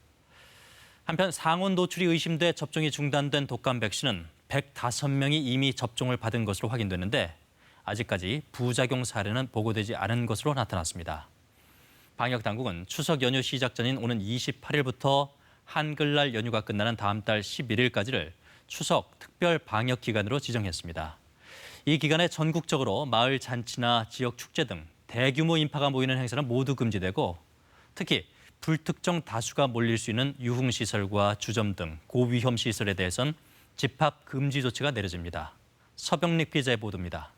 한편 상온 노출이 의심돼 접종이 중단된 독감 백신은 105명이 이미 접종을 받은 것으로 확인됐는데 아직까지 부작용 사례는 보고되지 않은 것으로 나타났습니다. 방역당국은 추석 연휴 시작 전인 오는 28일부터 한글날 연휴가 끝나는 다음 달 11일까지를 추석 특별 방역 기간으로 지정했습니다. 이 기간에 전국적으로 마을 잔치나 지역 축제 등 대규모 인파가 모이는 행사는 모두 금지되고 특히 불특정 다수가 몰릴 수 있는 유흥시설과 주점 등 고위험 시설에 대해선 집합 금지 조치가 내려집니다. 서병립 기자의 보도입니다.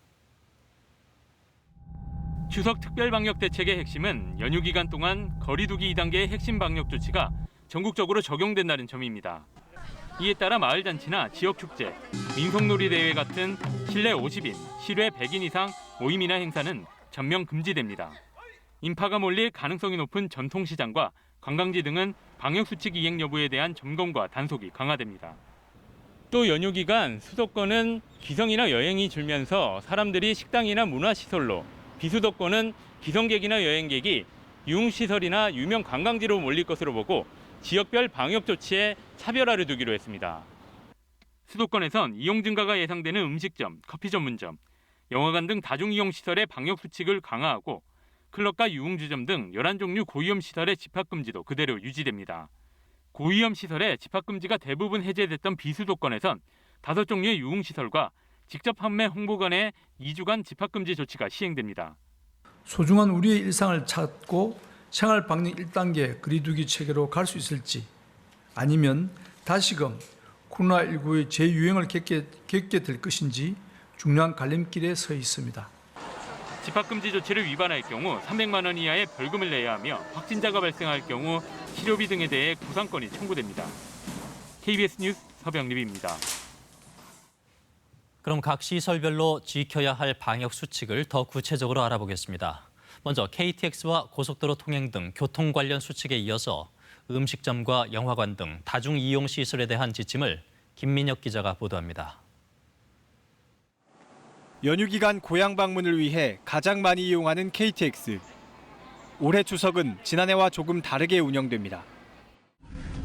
추석 특별방역 대책의 핵심은 연휴 기간 동안 거리 두기 2단계의 핵심 방역 조치가 전국적으로 적용된다는 점입니다. 이에 따라 마을잔치나 지역축제, 민속놀이대회 같은 실내 50인, 실외 100인 이상 모임이나 행사는 전면 금지됩니다. 인파가 몰릴 가능성이 높은 전통시장과 관광지 등은 방역수칙 이행 여부에 대한 점검과 단속이 강화됩니다. 또 연휴 기간 수도권은 기성이나 여행이 줄면서 사람들이 식당이나 문화시설로, 비수도권은 기성객이나 여행객이 유흥시설이나 유명 관광지로 몰릴 것으로 보고 지역별 방역 조치에 차별화를 두기로 했습니다. 수도권에선 이용 증가가 예상되는 음식점, 커피 전문점, 영화관 등 다중이용시설의 방역 수칙을 강화하고 클럽과 유흥주점 등 11종류 고위험 시설의 집합금지도 그대로 유지됩니다. 고위험 시설의 집합금지가 대부분 해제됐던 비수도권에선 5종류의 유흥시설과 직접 판매 홍보관의 2주간 집합금지 조치가 시행됩니다. 소중한 우리의 일상을 찾고 생활방역 1단계 거리두기 체계로 갈 수 있을지 아니면 다시금 코로나19의 재유행을 겪게 될 것인지 중요한 갈림길에 서 있습니다. 집합금지 조치를 위반할 경우 300만 원 이하의 벌금을 내야 하며 확진자가 발생할 경우 치료비 등에 대해 구상권이 청구됩니다. KBS 뉴스 서병립입니다. 그럼 각 시설별로 지켜야 할 방역 수칙을 더 구체적으로 알아보겠습니다. 먼저 KTX와 고속도로 통행 등 교통 관련 수칙에 이어서 음식점과 영화관 등 다중이용시설에 대한 지침을 김민혁 기자가 보도합니다. 연휴 기간 고향 방문을 위해 가장 많이 이용하는 KTX. 올해 추석은 지난해와 조금 다르게 운영됩니다.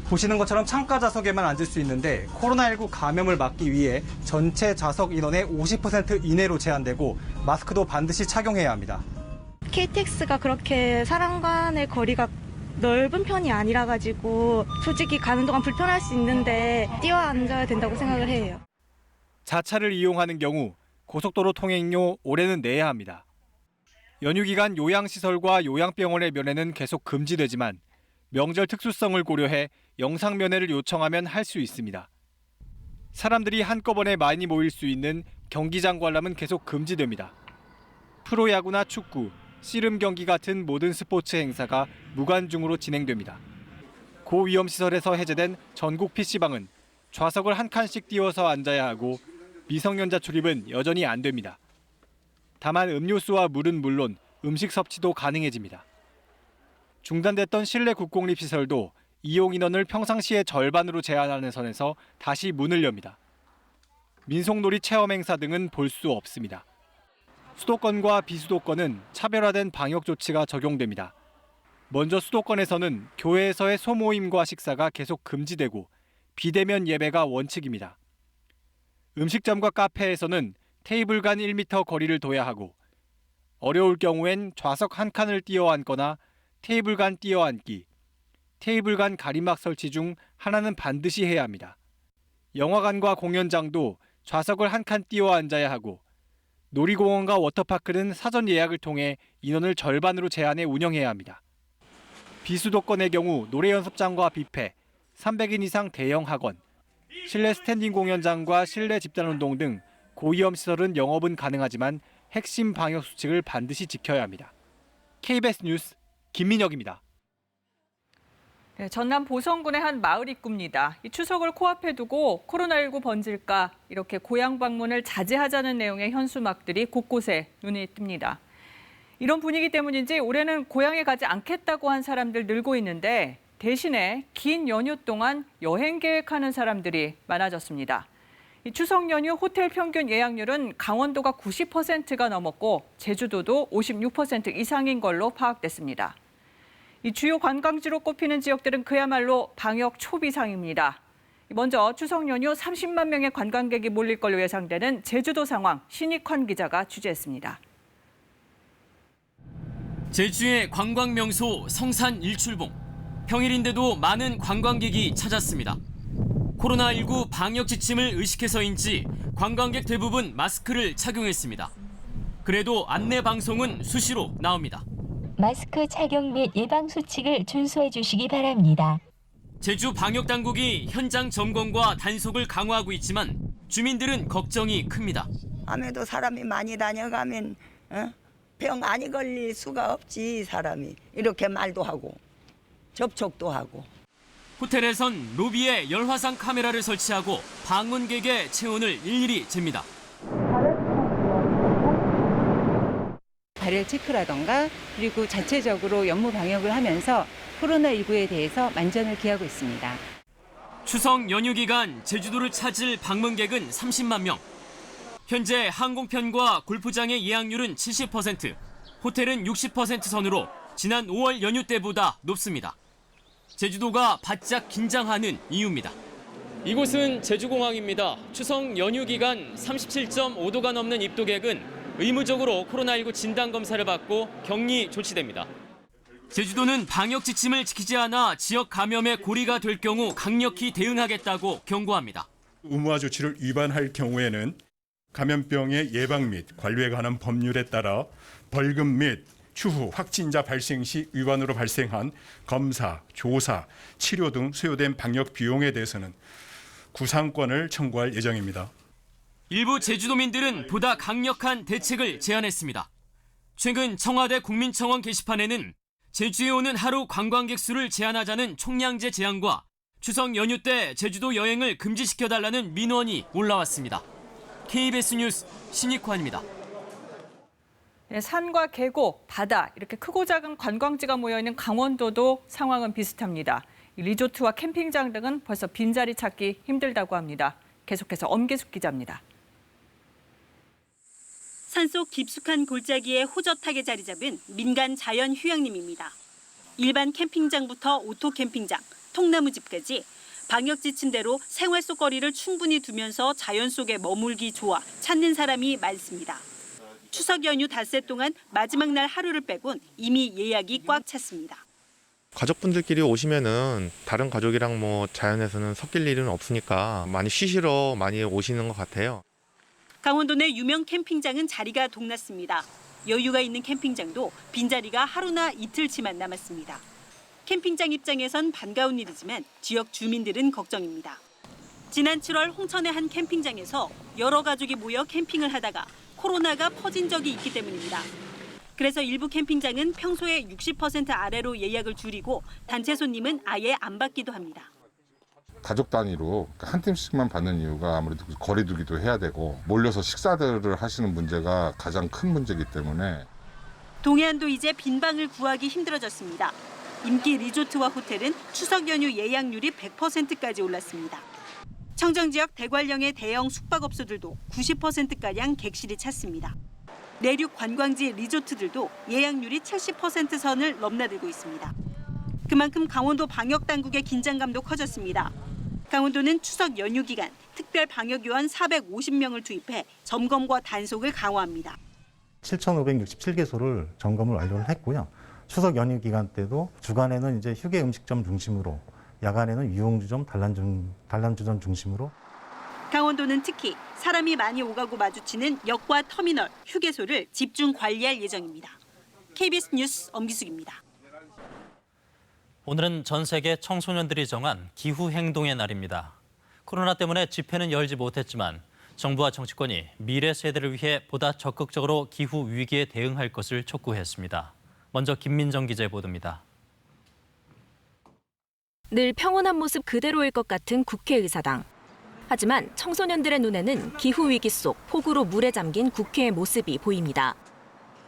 보시는 것처럼 창가 좌석에만 앉을 수 있는데 코로나19 감염을 막기 위해 전체 좌석 인원의 50% 이내로 제한되고 마스크도 반드시 착용해야 합니다. KTX가 그렇게 사람 간의 거리가 넓은 편이 아니라 가지고 솔직히 가는 동안 불편할 수 있는데 뛰어 앉아야 된다고 생각을 해요. 자차를 이용하는 경우 고속도로 통행료 올해는 내야 합니다. 연휴 기간 요양시설과 요양병원의 면회는 계속 금지되지만 명절 특수성을 고려해 영상 면회를 요청하면 할 수 있습니다. 사람들이 한꺼번에 많이 모일 수 있는 경기장 관람은 계속 금지됩니다. 프로야구나 축구, 씨름 경기 같은 모든 스포츠 행사가 무관중으로 진행됩니다. 고위험시설에서 해제된 전국 PC방은 좌석을 한 칸씩 띄워서 앉아야 하고 미성년자 출입은 여전히 안 됩니다. 다만 음료수와 물은 물론 음식 섭취도 가능해집니다. 중단됐던 실내 국공립시설도 이용 인원을 평상시의 절반으로 제한하는 선에서 다시 문을 엽니다. 민속놀이 체험 행사 등은 볼 수 없습니다. 수도권과 비수도권은 차별화된 방역 조치가 적용됩니다. 먼저 수도권에서는 교회에서의 소모임과 식사가 계속 금지되고 비대면 예배가 원칙입니다. 음식점과 카페에서는 테이블 간 1m 거리를 둬야 하고 어려울 경우엔 좌석 한 칸을 띄어 앉거나 테이블 간 띄어 앉기, 테이블 간 가림막 설치 중 하나는 반드시 해야 합니다. 영화관과 공연장도 좌석을 한 칸 띄어 앉아야 하고 놀이공원과 워터파크는 사전 예약을 통해 인원을 절반으로 제한해 운영해야 합니다. 비수도권의 경우 노래 연습장과 뷔페, 300인 이상 대형 학원, 실내 스탠딩 공연장과 실내 집단운동 등 고위험 시설은 영업은 가능하지만 핵심 방역 수칙을 반드시 지켜야 합니다. KBS 뉴스 김민혁입니다. 네, 전남 보성군의 한 마을 입구입니다. 이 추석을 코앞에 두고 코로나19 번질까 이렇게 고향 방문을 자제하자는 내용의 현수막들이 곳곳에 눈에 띕니다. 이런 분위기 때문인지 올해는 고향에 가지 않겠다고 한 사람들 늘고 있는데 대신에 긴 연휴 동안 여행 계획하는 사람들이 많아졌습니다. 이 추석 연휴 호텔 평균 예약률은 강원도가 90%가 넘었고 제주도도 56% 이상인 걸로 파악됐습니다. 이 주요 관광지로 꼽히는 지역들은 그야말로 방역 초비상입니다. 먼저 추석 연휴 30만 명의 관광객이 몰릴 걸로 예상되는 제주도 상황 신익환 기자가 취재했습니다. 제주의 관광 명소 성산 일출봉. 평일인데도 많은 관광객이 찾았습니다. 코로나19 방역 지침을 의식해서인지 관광객 대부분 마스크를 착용했습니다. 그래도 안내 방송은 수시로 나옵니다. 마스크 착용 및 예방 수칙을 준수해 주시기 바랍니다. 제주 방역 당국이 현장 점검과 단속을 강화하고 있지만 주민들은 걱정이 큽니다. 아무래도 사람이 많이 다녀가면 병 많이 걸릴 수가 없지. 사람이 이렇게 말도 하고 접촉도 하고. 호텔에선 로비에 열화상 카메라를 설치하고 방문객의 체온을 일일이 잽니다. 발열 체크라던가 그리고 자체적으로 연무 방역을 하면서 코로나19에 대해서 만전을 기하고 있습니다. 추석 연휴 기간 제주도를 찾을 방문객은 30만 명. 현재 항공편과 골프장의 예약률은 70%, 호텔은 60% 선으로 지난 5월 연휴 때보다 높습니다. 제주도가 바짝 긴장하는 이유입니다. 이곳은 제주공항입니다. 추석 연휴 기간 37.5도가 넘는 입도객은 의무적으로 코로나19 진단검사를 받고 격리 조치됩니다. 제주도는 방역 지침을 지키지 않아 지역 감염의 고리가 될 경우 강력히 대응하겠다고 경고합니다. 의무화 조치를 위반할 경우에는 감염병의 예방 및 관리에 관한 법률에 따라 벌금 및 추후 확진자 발생 시 위반으로 발생한 검사, 조사, 치료 등 소요된 방역 비용에 대해서는 구상권을 청구할 예정입니다. 일부 제주도민들은 보다 강력한 대책을 제안했습니다. 최근 청와대 국민청원 게시판에는 제주에 오는 하루 관광객 수를 제한하자는 총량제 제안과 추석 연휴 때 제주도 여행을 금지시켜달라는 민원이 올라왔습니다. KBS 뉴스 신익환입니다. 네, 산과 계곡, 바다 이렇게 크고 작은 관광지가 모여있는 강원도도 상황은 비슷합니다. 리조트와 캠핑장 등은 벌써 빈자리 찾기 힘들다고 합니다. 계속해서 엄계숙 기자입니다. 산속 깊숙한 골짜기에 호젓하게 자리 잡은 민간 자연 휴양림입니다. 일반 캠핑장부터 오토 캠핑장, 통나무집까지 방역 지침대로 생활 속 거리를 충분히 두면서 자연 속에 머물기 좋아 찾는 사람이 많습니다. 추석 연휴 닷새 동안 마지막 날 하루를 빼곤 이미 예약이 꽉 찼습니다. 가족분들끼리 오시면은 다른 가족이랑 자연에서는 섞일 일은 없으니까 많이 쉬시러 많이 오시는 것 같아요. 강원도 내 유명 캠핑장은 자리가 동났습니다. 여유가 있는 캠핑장도 빈자리가 하루나 이틀치만 남았습니다. 캠핑장 입장에선 반가운 일이지만 지역 주민들은 걱정입니다. 지난 7월 홍천의 한 캠핑장에서 여러 가족이 모여 캠핑을 하다가 코로나가 퍼진 적이 있기 때문입니다. 그래서 일부 캠핑장은 평소의 60% 아래로 예약을 줄이고 단체 손님은 아예 안 받기도 합니다. 가족 단위로 한 팀씩만 받는 이유가 아무래도 거리 두기도 해야 되고 몰려서 식사들을 하시는 문제가 가장 큰 문제이기 때문에. 동해안도 이제 빈방을 구하기 힘들어졌습니다. 인기 리조트와 호텔은 추석 연휴 예약률이 100%까지 올랐습니다. 청정 지역 대관령의 대형 숙박업소들도 90%가량 객실이 찼습니다. 내륙 관광지 리조트들도 예약률이 70% 선을 넘나들고 있습니다. 그만큼 강원도 방역 당국의 긴장감도 커졌습니다. 강원도는 추석 연휴 기간 특별 방역 요원 450명을 투입해 점검과 단속을 강화합니다. 7,567개소를 점검을 완료를 했고요. 추석 연휴 기간 때도 주간에는 이제 휴게 음식점 중심으로, 야간에는 유흥주점, 단란주점 중심으로. 강원도는 특히 사람이 많이 오가고 마주치는 역과 터미널, 휴게소를 집중 관리할 예정입니다. KBS 뉴스 엄기숙입니다. 오늘은 전 세계 청소년들이 정한 기후행동의 날입니다. 코로나 때문에 집회는 열지 못했지만 정부와 정치권이 미래 세대를 위해 보다 적극적으로 기후 위기에 대응할 것을 촉구했습니다. 먼저 김민정 기자의 보도입니다. 늘 평온한 모습 그대로일 것 같은 국회의사당. 하지만 청소년들의 눈에는 기후위기 속 폭우로 물에 잠긴 국회의 모습이 보입니다.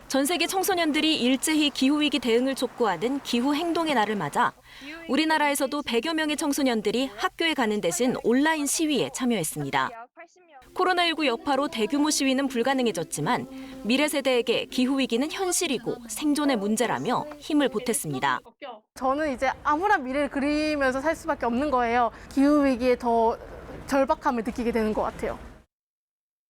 전 세계 청소년들이 일제히 기후위기 대응을 촉구하는 기후행동의 날을 맞아 우리나라에서도 100여 명의 청소년들이 학교에 가는 대신 온라인 시위에 참여했습니다. 코로나19 여파로 대규모 시위는 불가능해졌지만 미래 세대에게 기후위기는 현실이고 생존의 문제라며 힘을 보탰습니다. 저는 이제 암울한 미래를 그리면서 살 수밖에 없는 거예요. 기후위기에 더 절박함을 느끼게 되는 것 같아요.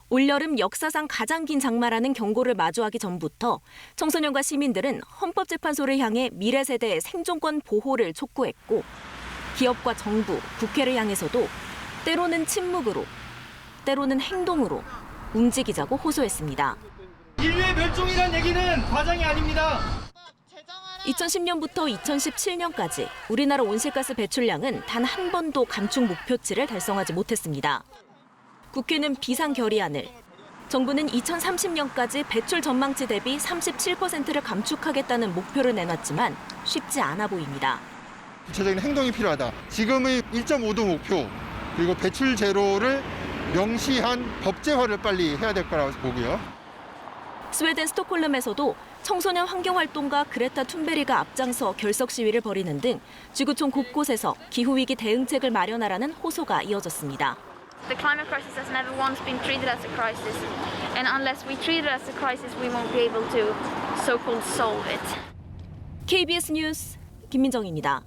올여름 역사상 가장 긴 장마라는 경고를 마주하기 전부터 청소년과 시민들은 헌법재판소를 향해 미래 세대의 생존권 보호를 촉구했고 기업과 정부, 국회를 향해서도 때로는 침묵으로, 때로는 행동으로 움직이자고 호소했습니다. 인류의 멸종이란 얘기는 과장이 아닙니다. 2010년부터 2017년까지 우리나라 온실가스 배출량은 단 한 번도 감축 목표치를 달성하지 못했습니다. 국회는 비상결의안을, 정부는 2030년까지 배출 전망치 대비 37%를 감축하겠다는 목표를 내놨지만 쉽지 않아 보입니다. 구체적인 행동이 필요하다. 지금의 1.5도 목표 그리고 배출 제로를 명시한 법제화를 빨리 해야 될 거라고 보고요. 스웨덴 스톡홀름에서도 청소년 환경활동가 그레타 툰베리가 앞장서 결석 시위를 벌이는 등 지구촌 곳곳에서 기후위기 대응책을 마련하라는 호소가 이어졌습니다. The climate crisis has never once been treated as a crisis, and unless we treat it as a crisis, we won't be able to so-called solve it. KBS 뉴스 김민정입니다.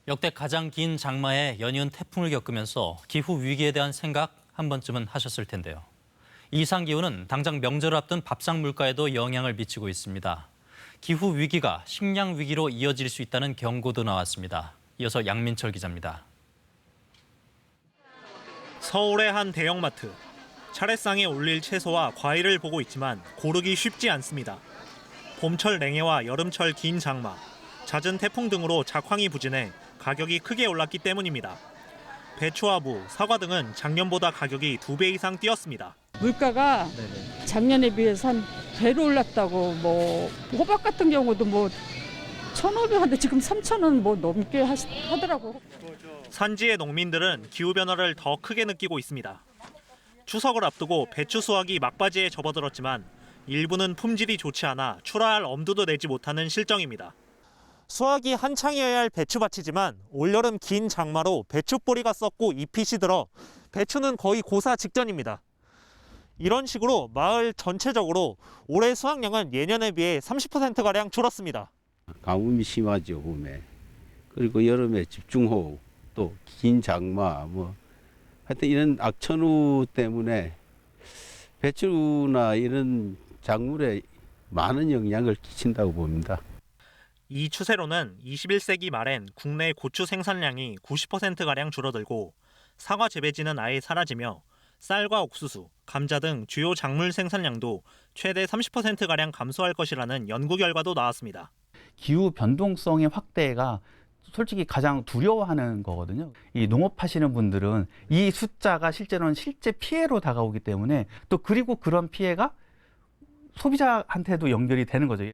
역대 가장 긴 장마에 연이은 태풍을 겪으면서 기후 위기에 대한 생각 한 번쯤은 하셨을 텐데요. 이상 기후는 당장 명절을 앞둔 밥상 물가에도 영향을 미치고 있습니다. 기후 위기가 식량 위기로 이어질 수 있다는 경고도 나왔습니다. 이어서 양민철 기자입니다. 서울의 한 대형마트. 차례상에 올릴 채소와 과일을 보고 있지만 고르기 쉽지 않습니다. 봄철 냉해와 여름철 긴 장마, 잦은 태풍 등으로 작황이 부진해 가격이 크게 올랐기 때문입니다. 배추와 무, 사과 등은 작년보다 가격이 2배 이상 뛰었습니다. 물가가 작년에 비해서 한 배로 올랐다고, 호박 같은 경우도 1,500원인데 지금 3,000원 넘게 하더라고. 산지의 농민들은 기후변화를 더 크게 느끼고 있습니다. 추석을 앞두고 배추 수확이 막바지에 접어들었지만 일부는 품질이 좋지 않아 출하할 엄두도 내지 못하는 실정입니다. 수확이 한창이어야 할 배추밭이지만 올여름 긴 장마로 배추뿌리가 썩고 잎이 시들어 배추는 거의 고사 직전입니다. 이런 식으로 마을 전체적으로 올해 수확량은 예년에 비해 30%가량 줄었습니다. 가뭄이 심하죠, 봄에. 그리고 여름에 집중호우, 또 긴 장마, 하여튼 이런 악천후 때문에 배추나 이런 작물에 많은 영향을 끼친다고 봅니다. 이 추세로는 21세기 말엔 국내 고추 생산량이 90%가량 줄어들고 사과 재배지는 아예 사라지며 쌀과 옥수수, 감자 등 주요 작물 생산량도 최대 30%가량 감소할 것이라는 연구 결과도 나왔습니다. 기후 변동성의 확대가 솔직히 가장 두려워하는 거거든요. 이 농업하시는 분들은 이 숫자가 실제로는 실제 피해로 다가오기 때문에 또 그리고 그런 피해가 소비자한테도 연결이 되는 거죠.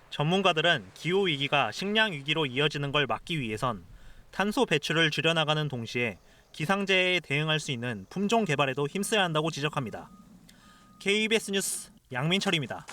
전문가들은 기후 위기가 식량 위기로 이어지는 걸 막기 위해선 탄소 배출을 줄여나가는 동시에 기상재해에 대응할 수 있는 품종 개발에도 힘써야 한다고 지적합니다. KBS 뉴스 양민철입니다.